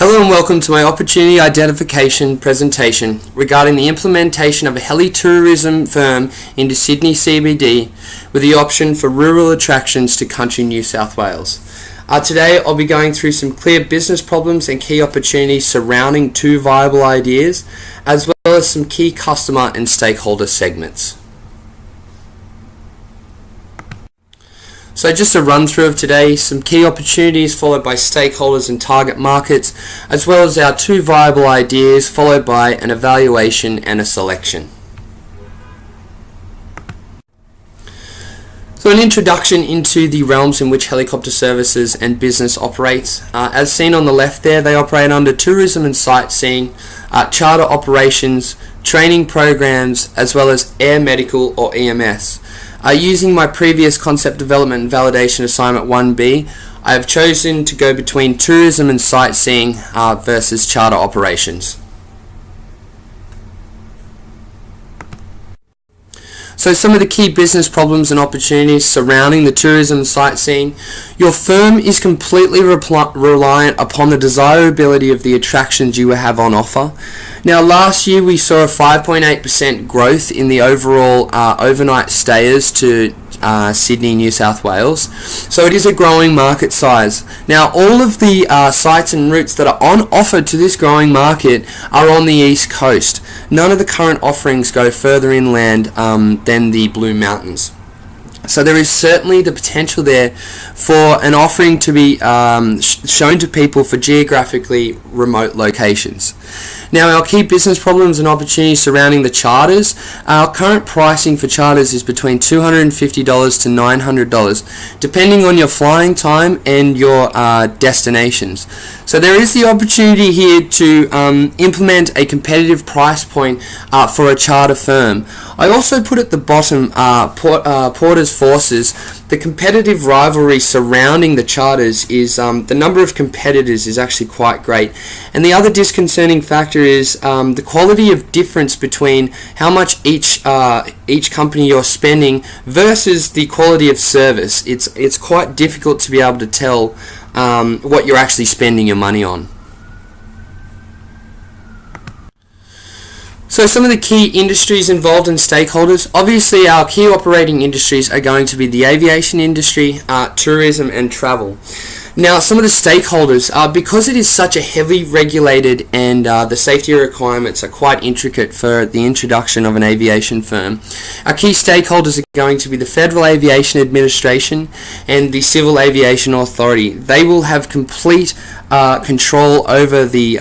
Hello and welcome to my opportunity identification presentation regarding the implementation of a heli-tourism firm into Sydney CBD with the option for rural attractions to country New South Wales. Today I'll be going through some clear business problems and key opportunities surrounding two viable ideas, as well as some key customer and stakeholder segments. So just a run through of today, some key opportunities followed by stakeholders and target markets, as well as our two viable ideas followed by an evaluation and a selection. So an introduction into the realms in which helicopter services and business operates. As seen on the left there, they operate under tourism and sightseeing, charter operations, training programs, as well as air medical or EMS. Using my previous concept development and validation assignment 1B, I have chosen to go between tourism and sightseeing versus charter operations. So some of the key business problems and opportunities surrounding the tourism and sightseeing. Your firm is completely reliant upon the desirability of the attractions you have on offer. Now last year we saw a 5.8% growth in the overall overnight stayers to Sydney, New South Wales. So it is a growing market size. Now all of the sites and routes that are on offer to this growing market are on the East Coast. None of the current offerings go further inland than the Blue Mountains. So there is certainly the potential there for an offering to be shown to people for geographically remote locations. Now our key business problems and opportunities surrounding the charters. Our current pricing for charters is between $250 to $900 depending on your flying time and your destinations. So there is the opportunity here to implement a competitive price point for a charter firm. I also put at the bottom Porter's Forces. The competitive rivalry surrounding the charters is the number of competitors is actually quite great, and the other disconcerting factor is the quality of difference between how much each company you're spending versus the quality of service. It's quite difficult to be able to tell what you're actually spending your money on. So some of the key industries involved and stakeholders. Obviously our key operating industries are going to be the aviation industry, tourism and travel. Now some of the stakeholders, because it is such a heavily regulated and the safety requirements are quite intricate for the introduction of an aviation firm, our key stakeholders are going to be the Federal Aviation Administration and the Civil Aviation Authority. They will have complete control over the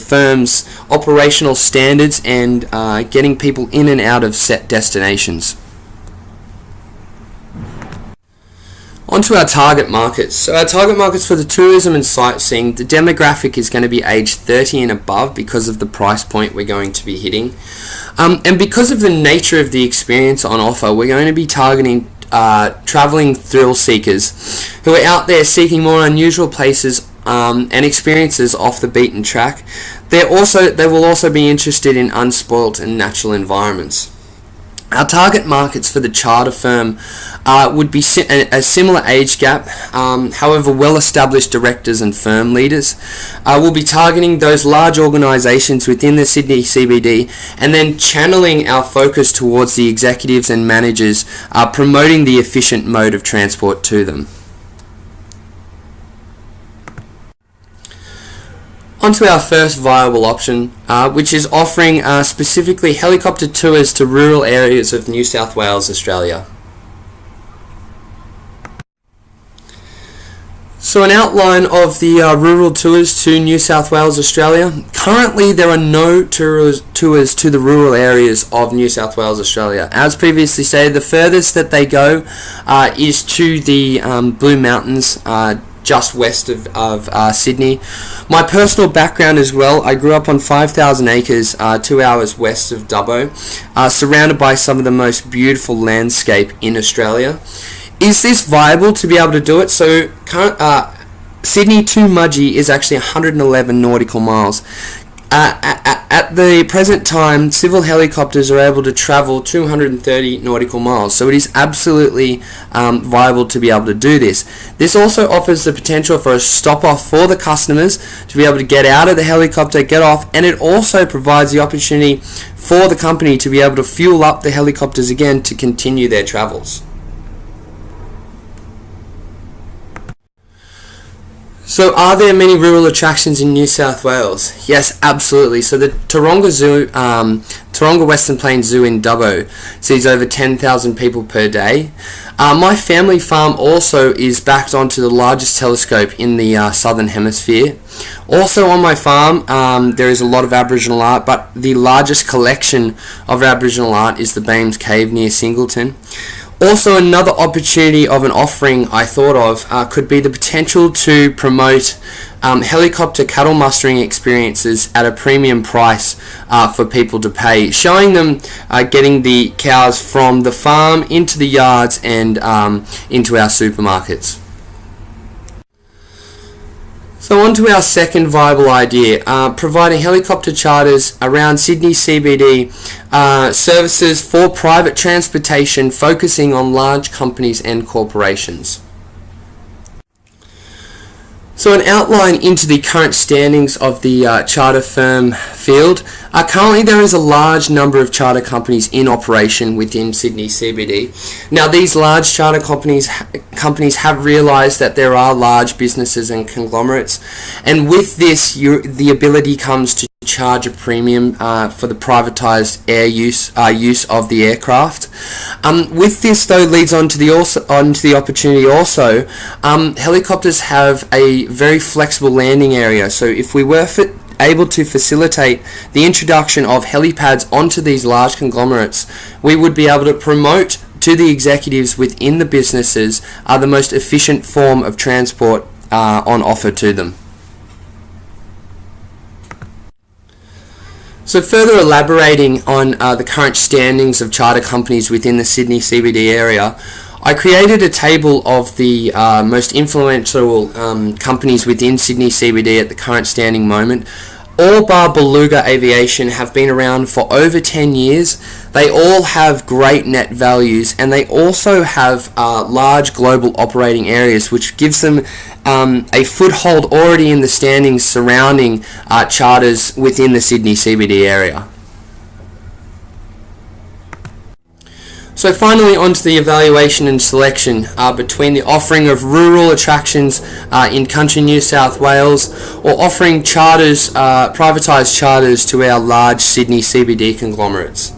firm's operational standards and getting people in and out of set destinations. Onto our target markets. So our target markets for the tourism and sightseeing, the demographic is going to be age 30 and above because of the price point we're going to be hitting. And because of the nature of the experience on offer, we're going to be targeting traveling thrill seekers who are out there seeking more unusual places and experiences off the beaten track. They will also be interested in unspoilt and natural environments. Our target markets for the charter firm would be a similar age gap, however well-established directors and firm leaders. We'll be targeting those large organisations within the Sydney CBD and then channeling our focus towards the executives and managers, promoting the efficient mode of transport to them. Onto our first viable option, which is offering specifically helicopter tours to rural areas of New South Wales, Australia. So an outline of the rural tours to New South Wales, Australia. Currently there are no tours to the rural areas of New South Wales, Australia. As previously stated, the furthest that they go is to the Blue Mountains, just west of Sydney. My personal background as well, I grew up on 5,000 acres 2 hours west of Dubbo, surrounded by some of the most beautiful landscape in Australia. Is this viable to be able to do it? So Sydney to Mudgee is actually 111 nautical miles. At the present time, civil helicopters are able to travel 230 nautical miles, so it is absolutely viable to be able to do this. This also offers the potential for a stop-off for the customers to be able to get out of the helicopter, get off, and it also provides the opportunity for the company to be able to fuel up the helicopters again to continue their travels. So are there many rural attractions in New South Wales? Yes, absolutely. So the Taronga Zoo, Taronga Western Plains Zoo in Dubbo sees over 10,000 people per day. My family farm also is backed onto the largest telescope in the southern hemisphere. Also on my farm there is a lot of Aboriginal art, but the largest collection of Aboriginal art is the Bames Cave near Singleton. Also, another opportunity of an offering I thought of could be the potential to promote helicopter cattle mustering experiences at a premium price for people to pay, showing them getting the cows from the farm into the yards and into our supermarkets. So on to our second viable idea, providing helicopter charters around Sydney CBD services for private transportation focusing on large companies and corporations. So an outline into the current standings of the charter firm field. Currently there is a large number of charter companies in operation within Sydney CBD. Now these large charter companies have realised that there are large businesses and conglomerates, and with this the ability comes to charge a premium for the privatised air use of the aircraft. With this though leads on to the opportunity also. Helicopters have a very flexible landing area, so if we were able to facilitate the introduction of helipads onto these large conglomerates, we would be able to promote to the executives within the businesses the most efficient form of transport on offer to them. So further elaborating on the current standings of charter companies within the Sydney CBD area, I created a table of the most influential companies within Sydney CBD at the current standing moment. All bar Beluga Aviation have been around for over 10 years. They all have great net values, and they also have large global operating areas, which gives them a foothold already in the standings surrounding charters within the Sydney CBD area. So finally, onto the evaluation and selection between the offering of rural attractions in country New South Wales or offering charters, privatised charters to our large Sydney CBD conglomerates.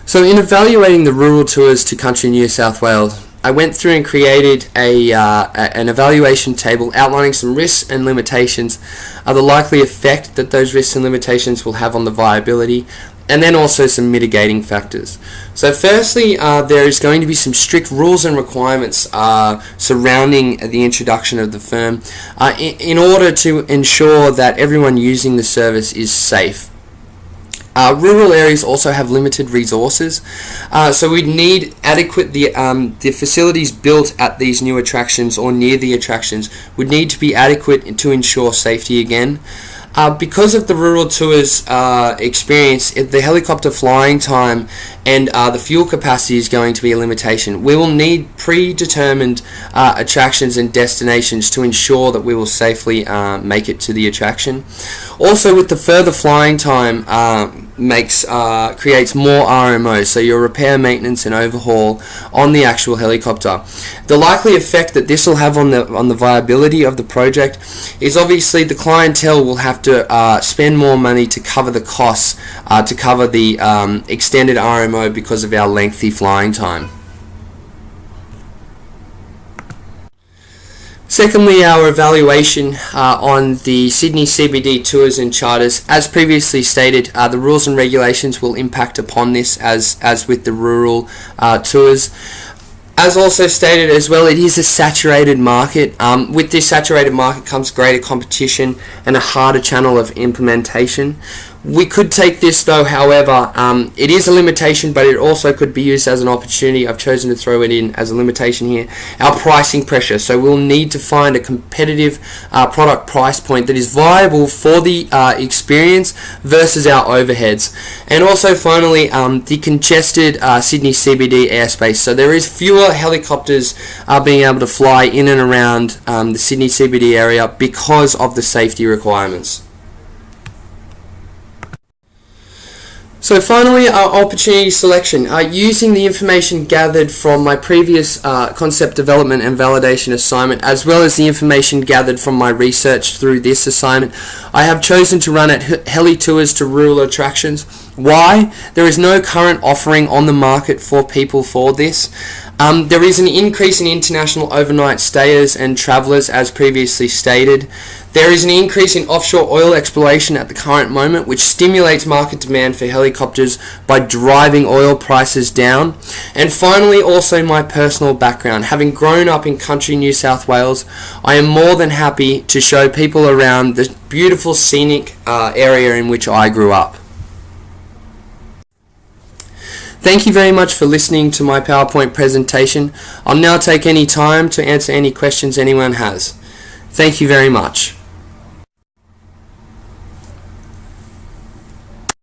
So in evaluating the rural tours to country New South Wales, I went through and created an evaluation table outlining some risks and limitations, the likely effect that those risks and limitations will have on the viability, and then also some mitigating factors. So firstly, there is going to be some strict rules and requirements surrounding the introduction of the firm in order to ensure that everyone using the service is safe. Rural areas also have limited resources, so we need adequate, the facilities built at these new attractions or near the attractions would need to be adequate to ensure safety again. Because of the rural tours experience, the helicopter flying time and the fuel capacity is going to be a limitation. We will need predetermined attractions and destinations to ensure that we will safely make it to the attraction. Also, with the further flying time, creates more RMO, so your repair, maintenance and overhaul on the actual helicopter. The likely effect that this will have on the viability of the project is obviously the clientele will have to spend more money to cover the costs to cover the extended RMO because of our lengthy flying time. Secondly, our evaluation on the Sydney CBD tours and charters. As previously stated, the rules and regulations will impact upon this as with the rural tours. As also stated as well, it is a saturated market. With this saturated market comes greater competition and a harder channel of implementation. We could take this though, however, it is a limitation, but it also could be used as an opportunity. I've chosen to throw it in as a limitation here. Our pricing pressure. So we'll need to find a competitive product price point that is viable for the experience versus our overheads. And also finally, the congested Sydney CBD airspace. So there is fewer helicopters being able to fly in and around the Sydney CBD area because of the safety requirements. So finally, our opportunity selection. Using the information gathered from my previous concept development and validation assignment, as well as the information gathered from my research through this assignment, I have chosen to run at heli tours to rural attractions. Why? There is no current offering on the market for people for this. There is an increase in international overnight stayers and travellers, as previously stated. There is an increase in offshore oil exploration at the current moment, which stimulates market demand for helicopters by driving oil prices down. And finally, also my personal background. Having grown up in country New South Wales, I am more than happy to show people around the beautiful scenic area in which I grew up. Thank you very much for listening to my PowerPoint presentation. I'll now take any time to answer any questions anyone has. Thank you very much.